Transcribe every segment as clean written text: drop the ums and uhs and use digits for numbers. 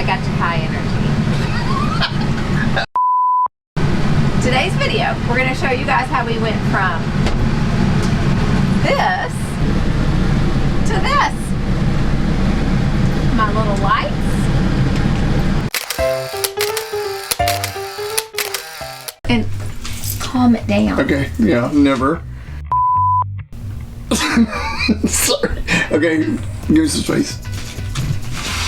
got your high energy. Today's video, we're going to show you guys how we went from this to this. My little lights. And calm it down. Okay, yeah, never. Sorry. Okay, give me some space.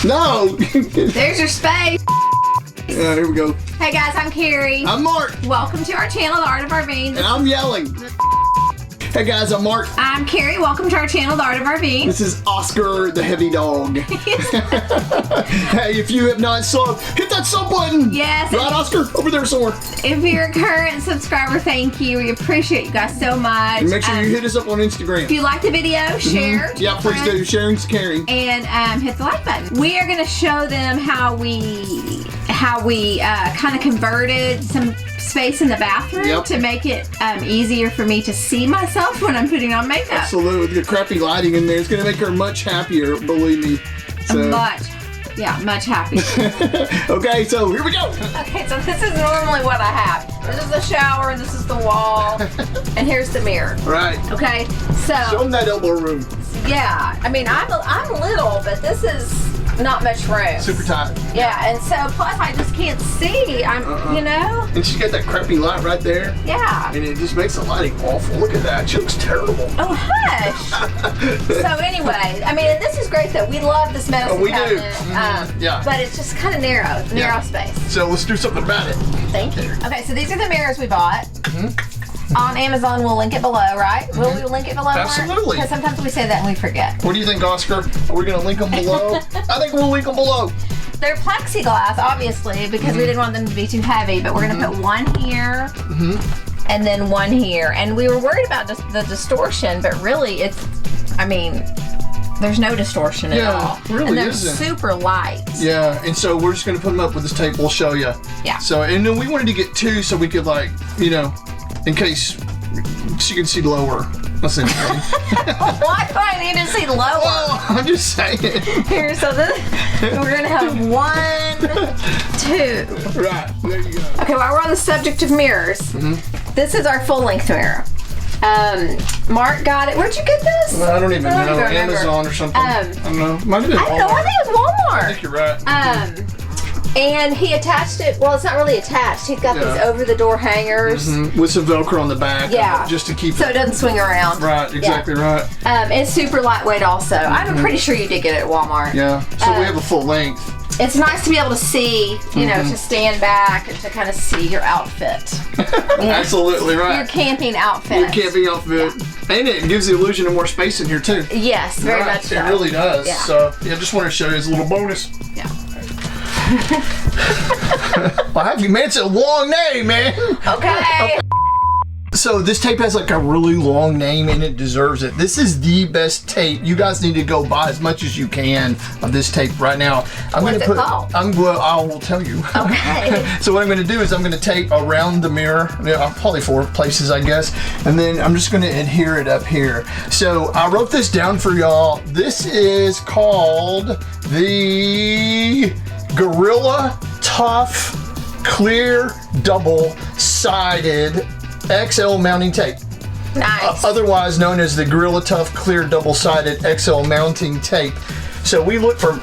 No! There's your space. Yeah, here we go. Hey guys, I'm Carrie. I'm Mark. Welcome to our channel, The Art of RVing. And I'm yelling. Hey guys, I'm Mark. I'm Carrie. Welcome to our channel, The Art of RVing. This is Oscar the heavy dog. Hey, if you have not subbed, hit that sub button. Yes. Right, Oscar? Over there somewhere. If you're a current subscriber, thank you. We appreciate you guys so much. And make sure you hit us up on Instagram. If you like the video, share. Yeah, please do. Sharing's caring. And hit the like button. We are going to show them how we kind of converted some space in the bathroom to make it easier for me to see myself when I'm putting on makeup. Absolutely. With the crappy lighting in there, it's going to make her much happier, believe me. So. Much happier. Okay, so here we go. Okay, so this is normally what I have. This is the shower, and this is the wall, and here's the mirror. Right. Okay, so. Show them that elbow room. Yeah, I mean, I'm little, but this is not much room. Super tight. Yeah, and so plus I just can't see. You know. And she's got that crappy light right there. Yeah. And it just makes the lighting awful. Look at that. She looks terrible. Oh, hush. So anyway, I mean, and this is great though. We love this medicine cabinet. Yeah. But it's just kind of narrow space. So let's do something about it. Thank you. Okay, so these are the mirrors we bought. On Amazon, we'll link it below, right? Will we link it below? Absolutely. Because sometimes we say that and we forget. What do you think, Oscar? Are we going to link them below? I think we'll link them below. They're plexiglass, obviously, because we didn't want them to be too heavy, but we're going to put one here and then one here. And we were worried about just the distortion, but really there's no distortion at all. Really and they're isn't. super light. Yeah, and so we're just going to put them up with this tape. We'll show you. Yeah. So, and then we wanted to get two so we could, like, you know, in case she can see lower. That's interesting. Why do I need to see lower? Well, I'm just saying. Here, so this, we're going to have 1, 2. Right, there you go. Okay, while we're on the subject of mirrors, this is our full-length mirror. Mark got it. Where'd you get this? I don't even know. remember. Amazon or something. I don't know. Might have been I don't know. I think it was Walmart. I think you're right. And he attached it. Well, it's not really attached. He's got these over-the-door hangers. With some Velcro on the back. Yeah. Just to keep so it doesn't swing around. Right, exactly right. It's super lightweight also. I'm pretty sure you did get it at Walmart. Yeah. So we have a full length. It's nice to be able to see, you know, to stand back and to kind of see your outfit. Absolutely right. Your camping outfit. Your camping outfit. Yeah. And it gives the illusion of more space in here too. Yes, very much so. It really does. Yeah. So, yeah, just wanted to show you as a little bonus. Yeah. Well, have you, man? It's a long name, man. Okay. So this tape has like a really long name and it deserves it. This is the best tape. You guys need to go buy as much as you can of this tape right now. What's it called? I will tell you. Okay. So what I'm going to do is I'm going to tape around the mirror, probably 4 places, I guess, and then I'm just going to adhere it up here. So I wrote this down for y'all. This is called the Gorilla Tough Clear Double-Sided XL mounting tape. Nice. Otherwise known as the Gorilla Tough Clear Double-Sided XL mounting tape. So we look for,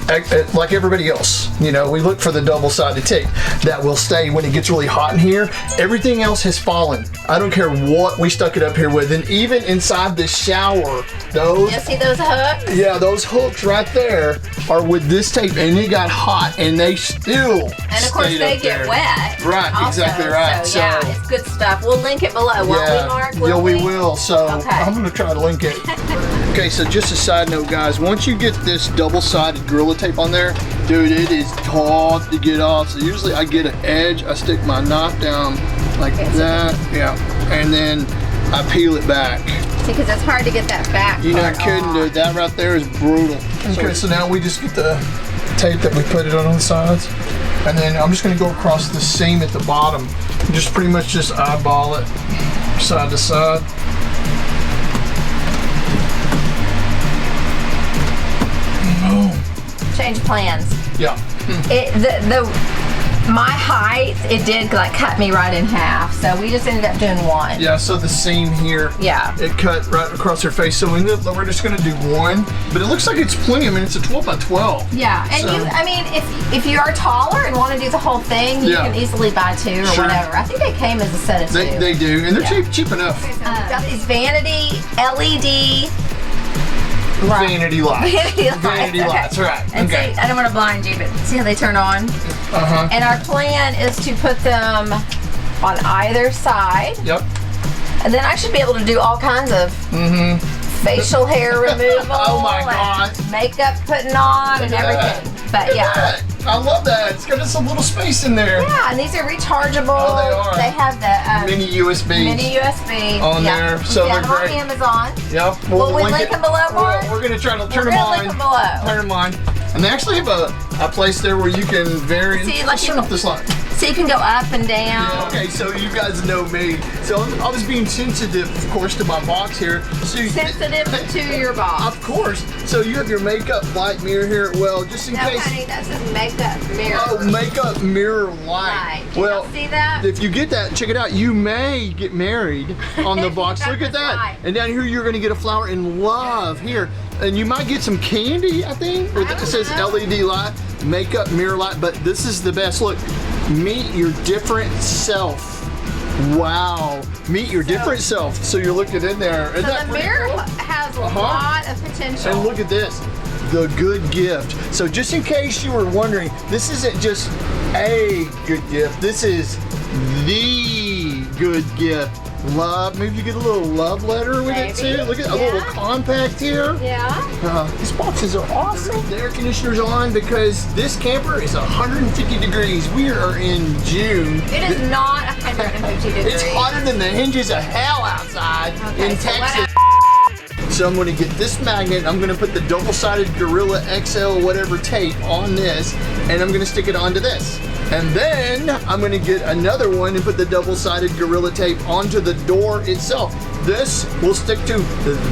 like everybody else, you know, we look for the double-sided tape that will stay when it gets really hot in here. Everything else has fallen. I don't care what we stuck it up here with. And even inside the shower, those... You see those hooks? Yeah, those hooks right there are with this tape, and it got hot, and they still And of course they get wet. Right, also, exactly right. So yeah, it's good stuff. We'll link it below, won't we, Mark? Yeah, we will. So Okay. I'm going to try to link it. Okay, so just a side note, guys. Once you get this double-sided Gorilla tape on there, dude, it is tough to get off. So usually I get an edge, I stick my knife down like that, and then I peel it back. See, because it's hard to get that back. You're not kidding, dude. That right there is brutal. Okay, so now we just get the tape that we put it on the sides, and then I'm just going to go across the seam at the bottom. Just pretty much just eyeball it side to side. Change plans. Yeah. My height, it did like cut me right in half, so we just ended up doing one. Yeah, so the seam here, yeah, it cut right across her face. So we're just gonna do one, but it looks like it's plenty. I mean, it's a 12 by 12. Yeah, and so, I mean, if you are taller and want to do the whole thing, you can easily buy two or whatever. I think they came as a set of two. They do, and they're cheap enough. We've got these vanity LED. Vanity lights. Vanity lights, right. And see, I don't want to blind you, but see how they turn on? And our plan is to put them on either side. Yep. And then I should be able to do all kinds of facial hair removal. Oh my God. And makeup putting on and everything. But yeah. I love that. It's got some little space in there. Yeah, and these are rechargeable. Oh, they are. They have the mini USB. On there. So they're great. On Amazon. Yep. Will we link them below, Mark? We're going to try to turn them on. Link them below. Turn them on. And they actually have a place there where you can vary. See, let's turn off this light. So you can go up and down. Yeah, okay, so you guys know me. So I was being sensitive, of course, to my box here. So sensitive to your box. Of course. So you have your makeup light mirror here. Well, just in case. No, honey, that's a makeup mirror. Oh, makeup mirror light. Well, see that? If you get that, check it out. You may get married on the box. Look at that. Light. And down here, you're going to get a flower in love here. And you might get some candy, I think. It says LED light, makeup mirror light. But this is the best. Look. Meet your different self. Wow. Meet your different self. So you're looking in there. So the mirror has a lot of potential. And look at this. The good gift. So just in case you were wondering, this isn't just a good gift. This is the good gift. Love. Maybe you get a little love letter with it too. Look at a little compact here. Yeah. These boxes are awesome. The air conditioner's on because this camper is 150 degrees. We are in June. It is not 150 degrees. It's hotter than the hinges of hell outside in Texas. So I'm going to get this magnet. I'm going to put the double-sided Gorilla XL whatever tape on this, and I'm going to stick it onto this. And then I'm going to get another one and put the double-sided Gorilla tape onto the door itself. This will stick to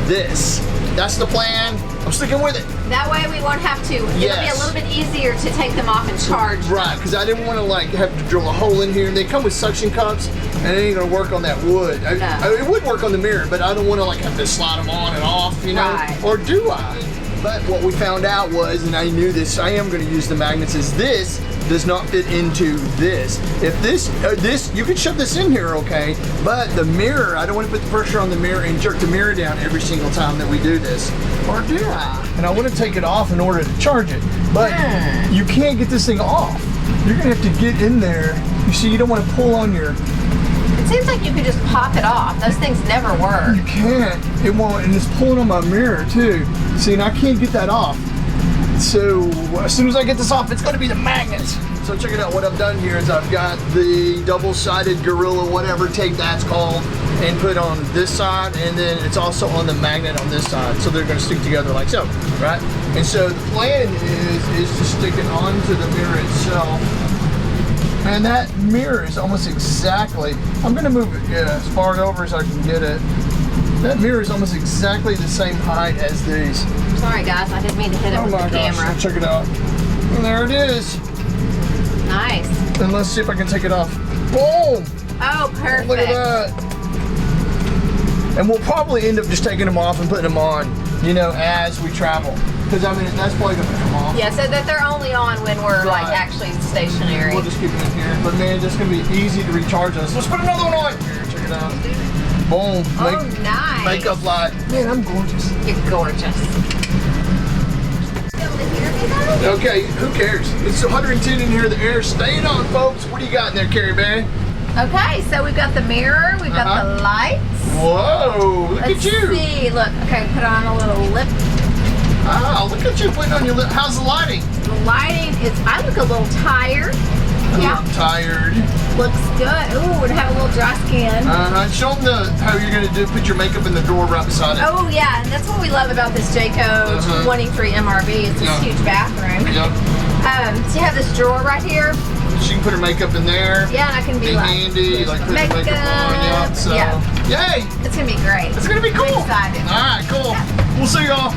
this. That's the plan. I'm sticking with it. That way we won't have to. It'll be a little bit easier to take them off and charge. Right, because I didn't want to like have to drill a hole in here. They come with suction cups, and it ain't gonna work on that wood. It would work on the mirror, but I don't want to like have to slide them on and off, you know? Right. Or do I? But what we found out was, and I knew this, I am going to use the magnets, is this does not fit into this. If this, you can shove this in here, okay? But the mirror, I don't want to put the pressure on the mirror and jerk the mirror down every single time that we do this. Or do I? And I want to take it off in order to charge it. But you can't get this thing off. You're going to have to get in there. You see, you don't want to pull on your... It seems like you could just pop it off. Those things never work. You can't. It won't, and it's pulling on my mirror too. See, and I can't get that off. So as soon as I get this off, it's going to be the magnets. So check it out. What I've done here is I've got the double-sided Gorilla, whatever tape that's called, and put on this side, and then it's also on the magnet on this side. So they're going to stick together like so, right? And so the plan is to stick it onto the mirror itself. And that mirror is almost exactly, I'm going to move it as far over as I can get it. That mirror is almost exactly the same height as these. Sorry guys, I didn't mean to hit it with the camera. Gosh, check it out. And there it is. Nice. And let's see if I can take it off. Boom! Oh, perfect. Look at that. And we'll probably end up just taking them off and putting them on, you know, as we travel. Because I mean, that's probably going to come off. Yeah, so that they're only on when we're like actually stationary. We'll just keep it in here. But man, it's going to be easy to recharge us. Let's put another one on. Here, check it out. Boom. Oh, nice. Makeup light. Man, I'm gorgeous. You're gorgeous. Able to hear me though? Okay, who cares? It's 110 in here. The air's staying on, folks. What do you got in there, Carrie Berry? Okay, so we've got the mirror, we've got the lights. Whoa, look at you. Let's see, look, okay, put on a little lip. Oh, look at you putting on your lip. How's the lighting? The lighting is, I look a little tired. I'm tired. Looks good. Ooh, and have a little dry skin. Show them how you're going to put your makeup in the drawer right beside it. Oh, yeah, and that's what we love about this Jayco 23 MRV. It's this huge bathroom. Yep. So you have this drawer right here. She can put her makeup in there. Yeah, and I can be like handy, like put makeup on. Yeah, so, yay! It's going to be great. It's going to be cool. I'm excited. All right, cool. Yeah. We'll see y'all.